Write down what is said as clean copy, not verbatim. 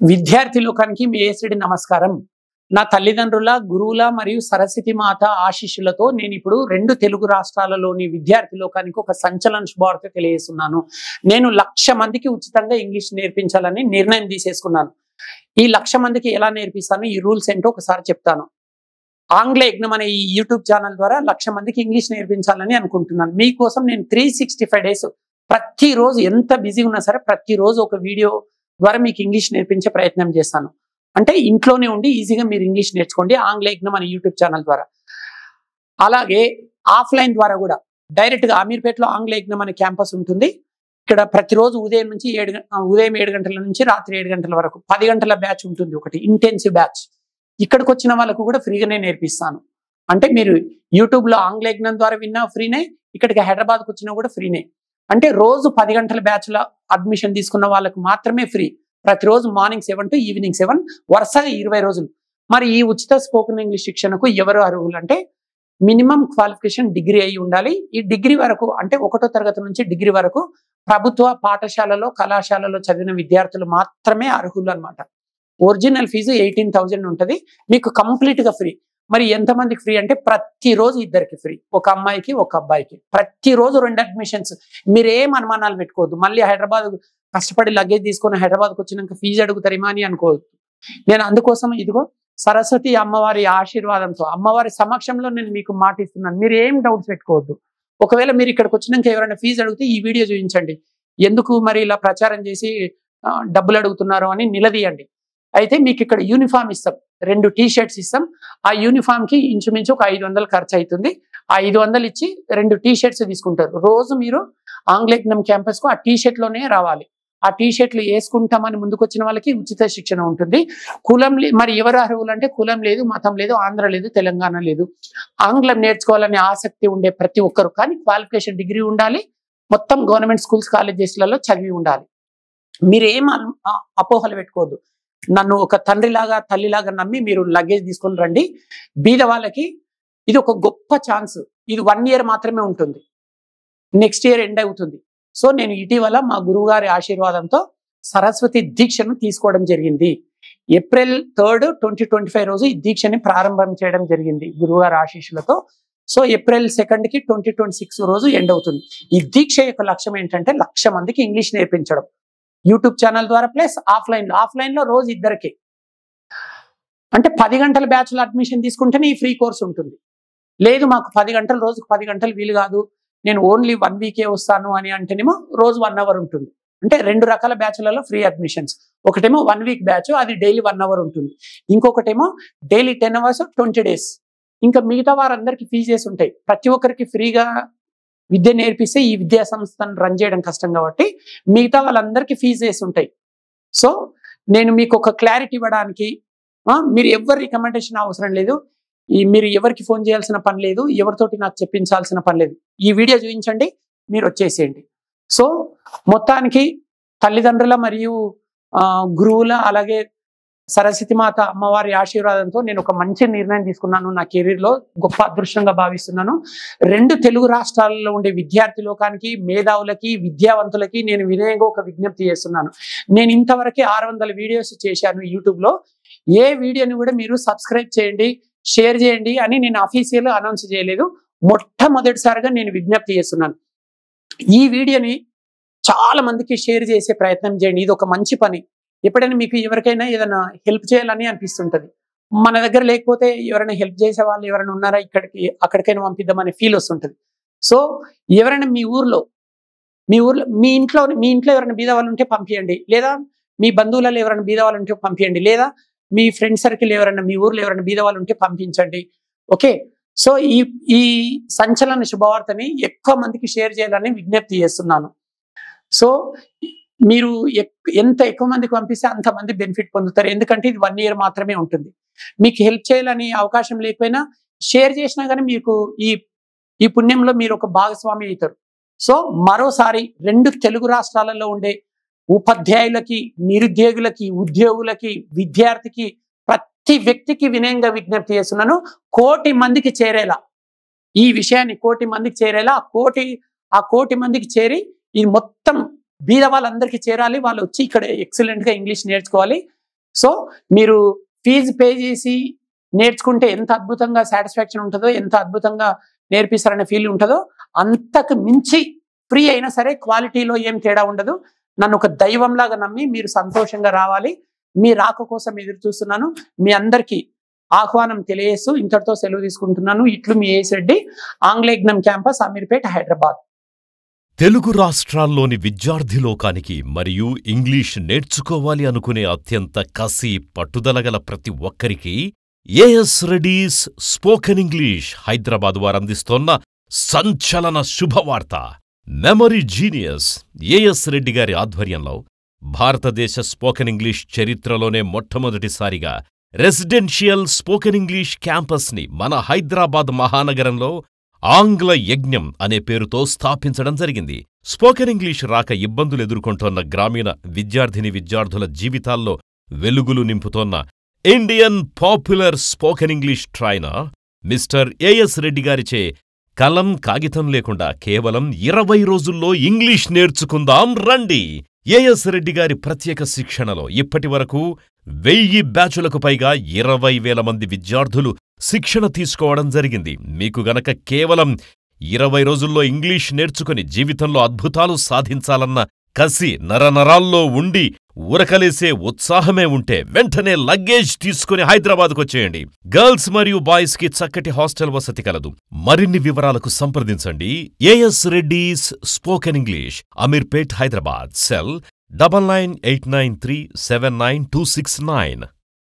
విద్యార్థి లోకానికి మీ ఏసుడి నమస్కారం. నా తల్లిదండ్రుల, గురువుల మరియు సరస్వతి మాత ఆశీస్సులతో నేను ఇప్పుడు 2 తెలుగు రాష్ట్రాలలోని విద్యార్థి లోకానికి ఒక సంచలన శుభవార్త తెలియజేస్తున్నాను. నేను 1,00,000 మందికి ఉచితంగా ఇంగ్లీష్ నేర్పించాలని నిర్ణయం తీసేసుకున్నాను. ఈ 1,00,000 మందికి ఎలా నేర్పిస్తాను, ఈ రూల్స్ ఏంటో ఒకసారి చెప్తాను. ఆంగ్ల యజ్ఞం అనే ఈ యూట్యూబ్ ఛానల్ ద్వారా 1,00,000 మందికి ఇంగ్లీష్ నేర్పించాలని అనుకుంటున్నాను. మీకోసం నేను 365 డేస్ ప్రతిరోజు ఎంత బిజీ ఉన్నా సరే ప్రతిరోజు ఒక వీడియో ద్వారా మీకు ఇంగ్లీష్ నేర్పించే ప్రయత్నం చేస్తాను. అంటే ఇంట్లోనే ఉండి ఈజీగా మీరు ఇంగ్లీష్ నేర్చుకోండి ఆంగ్ల యజ్ఞం అనే యూట్యూబ్ ఛానల్ ద్వారా. అలాగే ఆఫ్లైన్ ద్వారా కూడా డైరెక్ట్గా అమీర్పేటలో ఆంగ్ల యజ్ఞం అనే క్యాంపస్ ఉంటుంది. ఇక్కడ ప్రతిరోజు ఉదయం 7 గంటల నుంచి రాత్రి 7 గంటల వరకు 10 గంటల బ్యాచ్ ఉంటుంది, ఒకటి ఇంటెన్సివ్ బ్యాచ్. ఇక్కడికి వచ్చిన వాళ్ళకు కూడా ఫ్రీగానే నేర్పిస్తాను. అంటే మీరు యూట్యూబ్లో ఆంగ్ల యజ్ఞం ద్వారా విన్నా ఫ్రీనే, ఇక్కడికి హైదరాబాద్కి వచ్చినా కూడా ఫ్రీనే. అంటే రోజు 10 గంటల బ్యాచ్ల అడ్మిషన్ తీసుకున్న వాళ్ళకు మాత్రమే ఫ్రీ. ప్రతిరోజు మార్నింగ్ 7 to ఈవినింగ్ 7 వరుసగా 20 రోజులు. మరి ఈ ఉచిత స్పోకెన్ ఇంగ్లీష్ శిక్షణకు ఎవరు అర్హులు అంటే మినిమం క్వాలిఫికేషన్ డిగ్రీ అయి ఉండాలి. ఈ డిగ్రీ వరకు అంటే 1వ తరగతి నుంచి డిగ్రీ వరకు ప్రభుత్వ పాఠశాలలో, కళాశాలలో చదివిన విద్యార్థులు మాత్రమే అర్హులు అన్నమాట. ఒరిజినల్ ఫీజు 18,000 ఉంటుంది, మీకు కంప్లీట్ గా ఫ్రీ. మరి ఎంతమందికి ఫ్రీ అంటే ప్రతిరోజు 2 ఫ్రీ, ఒక అమ్మాయికి ఒక అబ్బాయికి. ప్రతిరోజు 2 అడ్మిషన్స్. మీరేం అనుమానాలు పెట్టుకోవద్దు. మళ్ళీ హైదరాబాద్ కష్టపడి లగేజ్ తీసుకొని హైదరాబాద్కి వచ్చినాక ఫీజు అడుగుతారేమో అని అనుకోవద్దు. నేను అందుకోసం ఇదిగో సరస్వతి అమ్మవారి ఆశీర్వాదంతో అమ్మవారి సమక్షంలో నేను మీకు మాట ఇస్తున్నాను. మీరు ఏం డౌట్స్ పెట్టుకోవద్దు. ఒకవేళ మీరు ఇక్కడికి వచ్చినాక ఎవరైనా ఫీజు అడిగితే ఈ వీడియో చూపించండి, ఎందుకు మరి ఇలా ప్రచారం చేసి డబ్బులు అడుగుతున్నారు అని నిలదీయండి. అయితే మీకు ఇక్కడ యూనిఫామ్ ఇస్తాం, 2 టీ-షర్ట్స్ ఇస్తాం. ఆ యూనిఫామ్ కి ఇంచుమించు ఒక 500 ఖర్చు అవుతుంది. ఆ 500 ఇచ్చి 2 టీ-షర్ట్స్ తీసుకుంటారు. రోజు మీరు ఆంగ్లయజ్ఞం క్యాంపస్ కు ఆ టీ-షర్ట్ లోనే రావాలి. ఆ టీ-షర్ట్లు వేసుకుంటామని ముందుకు వచ్చిన వాళ్ళకి ఉచిత శిక్షణ ఉంటుంది. కులం మరి ఎవరు అర్హులు అంటే కులం లేదు, మతం లేదు, ఆంధ్ర లేదు, తెలంగాణ లేదు. ఆంగ్లం నేర్చుకోవాలనే ఆసక్తి ఉండే ప్రతి ఒక్కరు, కానీ క్వాలిఫికేషన్ డిగ్రీ ఉండాలి, మొత్తం గవర్నమెంట్ స్కూల్స్ కాలేజెస్లలో చదివి ఉండాలి. మీరేం అపోహలు పెట్టుకోవద్దు. నన్ను ఒక తండ్రిలాగా తల్లిలాగా నమ్మి మీరు లగేజ్ తీసుకొని రండి. బీద వాళ్ళకి ఇది ఒక గొప్ప ఛాన్స్. ఇది 1 year మాత్రమే ఉంటుంది, నెక్స్ట్ ఇయర్ ఎండ్ అవుతుంది. సో నేను ఇటీవల మా గురువు గారి ఆశీర్వాదంతో సరస్వతి దీక్షను తీసుకోవడం జరిగింది. April 3rd, 2025 రోజు ఈ దీక్షని ప్రారంభం చేయడం జరిగింది గురువు గారి ఆశీస్సులతో. సో April 2nd కి 2026 రోజు ఎండ్ అవుతుంది. ఈ దీక్ష యొక్క లక్ష్యం ఏంటంటే 1,00,000 మందికి ఇంగ్లీష్ నేర్పించడం యూట్యూబ్ ఛానల్ ద్వారా, ప్లస్ ఆఫ్లైన్ లో రోజు 2 అంటే 10 గంటల బ్యాచ్లో అడ్మిషన్ తీసుకుంటేనే ఈ ఫ్రీ కోర్స్ ఉంటుంది. లేదు మాకు 10 గంటలు, రోజుకు 10 గంటలు వీలు కాదు, నేను ఓన్లీ 1 వీకే వస్తాను అని అంటేనేమో రోజు 1 hour ఉంటుంది. అంటే 2 రకాల బ్యాచ్లలో ఫ్రీ అడ్మిషన్స్. ఒకటేమో 1 week బ్యాచ్, అది డైలీ 1 hour ఉంటుంది. ఇంకొకటేమో డైలీ 10 hours 20 days. ఇంకా మిగతా వారందరికీ ఫీజెస్ ఉంటాయి. ప్రతి ఒక్కరికి ఫ్రీగా విద్య నేర్పిస్తే ఈ విద్యా సంస్థను రన్ చేయడం కష్టం కాబట్టి మిగతా వాళ్ళందరికీ ఫీజెస్ ఉంటాయి. సో నేను మీకు ఒక క్లారిటీ ఇవ్వడానికి, మీరు ఎవరి రికమెండేషన్ అవసరం లేదు, మీరు ఎవరికి ఫోన్ చేయాల్సిన పని లేదు, ఎవరితోటి నాకు చెప్పించాల్సిన పని లేదు. ఈ వీడియో చూపించండి, మీరు వచ్చేసేయండి. సో మొత్తానికి తల్లిదండ్రుల మరియు గురువుల అలాగే సరస్వతి మాత అమ్మవారి ఆశీర్వాదంతో నేను ఒక మంచి నిర్ణయం తీసుకున్నాను. నా కెరీర్లో గొప్ప అదృష్టంగా భావిస్తున్నాను. 2 తెలుగు రాష్ట్రాలలో ఉండే విద్యార్థి లోకానికి, మేధావులకి, విద్యావంతులకి నేను వినయంగా ఒక విజ్ఞప్తి చేస్తున్నాను. నేను ఇంతవరకే 600 వీడియోస్ చేశాను యూట్యూబ్లో. ఏ వీడియోని కూడా మీరు సబ్స్క్రైబ్ చేయండి, షేర్ చేయండి అని నేను అఫీషియల్ అనౌన్స్ చేయలేదు. మొట్టమొదటిసారిగా నేను విజ్ఞప్తి చేస్తున్నాను. ఈ వీడియోని చాలా మందికి షేర్ చేసే ప్రయత్నం చేయండి. ఇది ఒక మంచి పని. ఎప్పుడైనా మీకు ఎవరికైనా ఏదైనా హెల్ప్ చేయాలని అనిపిస్తుంటుంది, మన దగ్గర లేకపోతే ఎవరైనా హెల్ప్ చేసే వాళ్ళు ఎవరైనా ఉన్నారా, అక్కడికైనా పంపిద్దామనే ఫీల్ వస్తుంటుంది. సో ఎవరైనా మీ ఊర్లో మీ ఇంట్లో ఎవరైనా బీద వాళ్ళు ఉంటే పంపించండి, లేదా మీ బంధువులలో ఎవరైనా బీద వాళ్ళు ఉంటే పంపించండి, లేదా మీ ఫ్రెండ్ సర్కిల్ ఎవరైనా మీ ఊర్లో ఎవరైనా బీద వాళ్ళు ఉంటే పంపించండి. ఓకే, సో ఈ సంచలన శుభవార్తని ఎక్కువ మందికి షేర్ చేయాలని విజ్ఞప్తి చేస్తున్నాను. సో మీరు ఎంత ఎక్కువ మందికి పంపిస్తే అంతమంది బెనిఫిట్ పొందుతారు. ఎందుకంటే ఇది 1 year మాత్రమే ఉంటుంది. మీకు హెల్ప్ చేయాలని అవకాశం లేకపోయినా షేర్ చేసినా కానీ మీకు ఈ పుణ్యంలో మీరు ఒక భాగస్వామి అవుతారు. సో మరోసారి 2 తెలుగు రాష్ట్రాలలో ఉండే ఉపాధ్యాయులకి, నిరుద్యోగులకి, ఉద్యోగులకి, విద్యార్థికి, ప్రతి వ్యక్తికి వినయంగా విజ్ఞప్తి చేస్తున్నాను. 1,00,000 మందికి చేరేలా ఈ విషయాన్ని 1,00,000 మందికి చేరేలా ఆ కోటి మందికి చేరి ఇది మొత్తం బీద వాళ్ళందరికీ చేరాలి. వాళ్ళు వచ్చి ఇక్కడ ఎక్సలెంట్ గా ఇంగ్లీష్ నేర్చుకోవాలి. సో మీరు ఫీజు పే చేసి నేర్చుకుంటే ఎంత అద్భుతంగా సాటిస్ఫాక్షన్ ఉంటుందో, ఎంత అద్భుతంగా నేర్పిస్తారనే ఫీల్ ఉంటుందో, అంతకు మించి ఫ్రీ అయినా సరే క్వాలిటీలో ఏం తేడా ఉండదు. నన్ను ఒక దైవంలాగా నమ్మి మీరు సంతోషంగా రావాలి. మీ రాక కోసం ఎదురు చూస్తున్నాను. మీ అందరికీ ఆహ్వానం తెలియజేస్తూ ఇంతటితో సెలవు తీసుకుంటున్నాను. ఇట్లు మీ ఏఎస్ రెడ్డి, ఆంగ్లేయజ్ఞం క్యాంపస్, అమీర్పేట్, హైదరాబాద్. తెలుగు రాష్ట్రాల్లోని విద్యార్థి లోకానికి మరియు ఇంగ్లీష్ నేర్చుకోవాలి అనుకునే అత్యంత కసి పట్టుదలగల ప్రతి ఒక్కరికి A S Reddy's spoken English Hyderabad వారందిస్తోన్న సంచలన శుభవార్త. మెమరీ జీనియస్ ఏఎస్ రెడ్డి గారి ఆధ్వర్యంలో భారతదేశ స్పోకెన్ ఇంగ్లీష్ చరిత్రలోనే మొట్టమొదటిసారిగా రెసిడెన్షియల్ స్పోకెన్ ఇంగ్లీష్ క్యాంపస్ని మన హైదరాబాద్ మహానగరంలో ఆంగ్ల యజ్ఞం అనే పేరుతో స్థాపించడం జరిగింది. స్పోకెన్ ఇంగ్లీష్ రాక ఇబ్బందులు ఎదుర్కొంటోన్న గ్రామీణ విద్యార్థుల జీవితాల్లో వెలుగులు నింపుతోన్న Indian popular spoken English trainer mister A S Reddy గారిచే కలం కాగితం లేకుండా కేవలం 20 రోజుల్లో ఇంగ్లీష్ నేర్చుకుందాం రండి. ఏఎస్ రెడ్డి గారి ప్రత్యేక శిక్షణలో ఇప్పటివరకు 1000 బ్యాచులకు పైగా 20,000 మంది విద్యార్థులు శిక్షణ తీసుకోవడం జరిగింది. మీకు గనక కేవలం 20 రోజుల్లో ఇంగ్లీష్ నేర్చుకుని జీవితంలో అద్భుతాలు సాధించాలన్న కసి నరనరాల్లో ఉండి ఉరకలేసే ఉత్సాహమే ఉంటే వెంటనే లగేజ్ తీసుకుని హైదరాబాద్కొచ్చేయండి. గర్ల్స్ మరియు బాయ్స్ కి చక్కటి హాస్టల్ వసతి కలదు. మరిన్ని వివరాలకు సంప్రదించండి. A S Reddy's spoken English, Ameerpet, Hyderabad. Cell 9989379269.